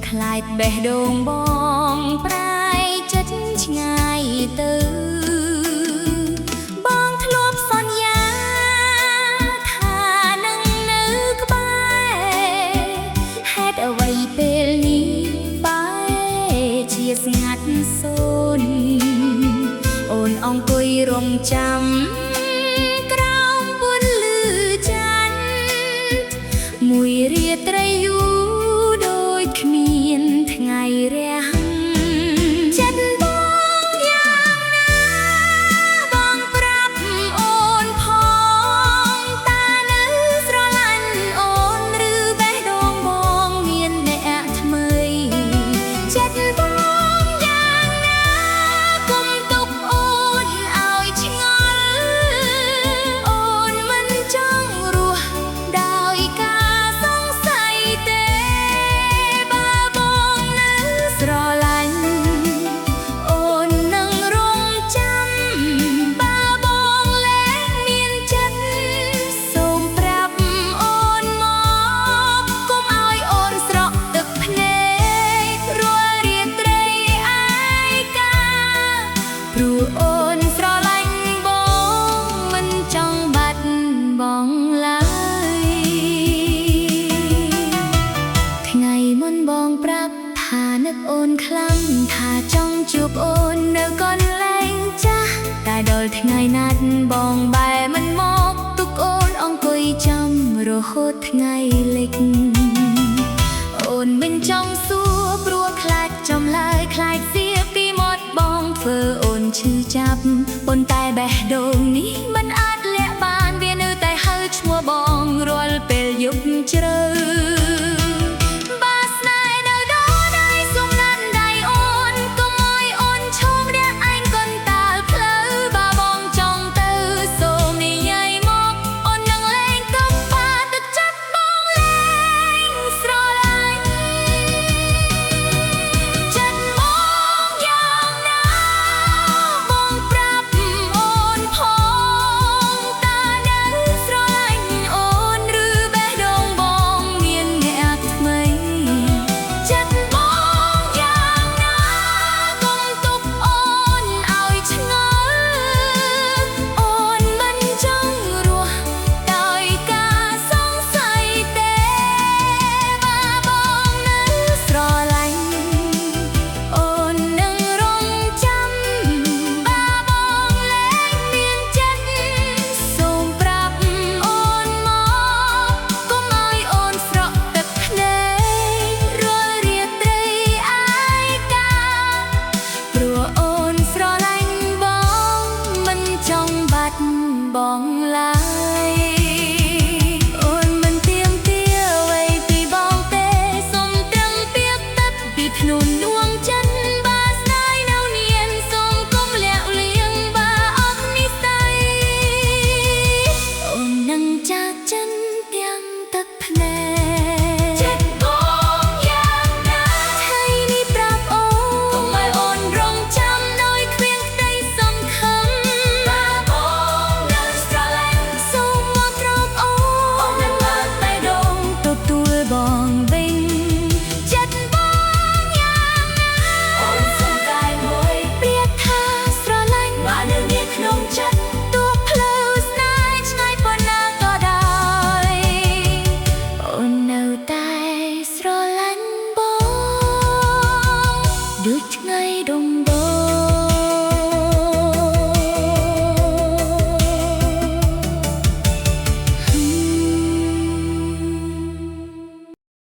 ខ្លាយបេះដូងបងប្រែចិត្តឆ្ងាយទៅបងធ្លាប់សន្យាថានឹងនៅក្បែរហេតុអ្វីពេលនេះបែរជាស្ងាត់សូន្យអូនអង្គុយរងចាំក្រោមពន្លឺច័ន្ទមួយរាត្រីយូរដូចគ្មានថ្ងៃរះចិត្តបងយ៉ាងណាបងប្រាប់អូនផងតើនៅស្រឡាញ់អូនឬបេះដូងបងមានអ្នកថ្មីចិត្តបងយ៉ាងណាកុំទុកអូនឲ្យឆ្ងល់អូនមិនចង់រស់ដោយការសង្ស័យទេបើបងនៅស្រឡាញ់អូននឹងរងចាំបើបងលែងមានចិត្តសូមប្រាប់អូនមកកុំឲ្យអូនស្រក់ទឹកភ្នែករាល់រាត្រីឯកាព្រោះអូនស្រឡាញ់បងមិនចង់បាត់បង់ឡើយថ្ងៃមុនបងប្រាប់ថានឹកអូនខ្លាំងថាចង់ជួបអូននៅកន្លែងចាស់តែដល់ថ្ងៃណាត់បងបែរមិនមកទុកអូនអង្គុយចាំរហូតថ្ងៃលិចអូនមិនចង់សួរព្រោះខ្លាចចំឡើយខ្លាចសៀពីមាត់បងធ្វើអូនឈឺចាប់ប៉ុន្តែបេះដូងនេះមិនអាចលាក់បានវានៅតែហៅឈ្មោះបងរាល់ពេលយប់ជ្រៅបើស្នេហ៍នៅដល់ដៃសុំណាត់ដៃអូនកុំឲ្យអូនឈមរះឯងកូនតាលផ្លូវបើបងចង់ទៅសូមនិយាយមកអូននឹងលែងកំបាទឹកចិត្តបងលែងស្រឡាញ់ចិត្តបងយ៉ាងណាបងប្រាប់អូនផងតើនៅស្រឡាញ់អូនឬបេះដូងបងមានអ្នកថ្មីចិត្តបងយ៉ាងណាកុំទុកអូនឲ្យឆ្ងល់អូនមិនចង់រស់ដោយការសង្ស័យទេបើបងនៅស្រឡាញ់អូននឹងរងចាំបើបងលែងមានចិត្តសូមប្រាប់អូនមកកុំឲ្យអូនស្រក់ទឹកភ្នែករាល់រាត្រីឯកាព្រោះអូនស្រឡាញ់បងមិនចង់បាត់បង់ឡើយអូនមិនទាមទារអ្វីពីបងទេសុំត្រឹមពាក្យទឹកពីភ្នំ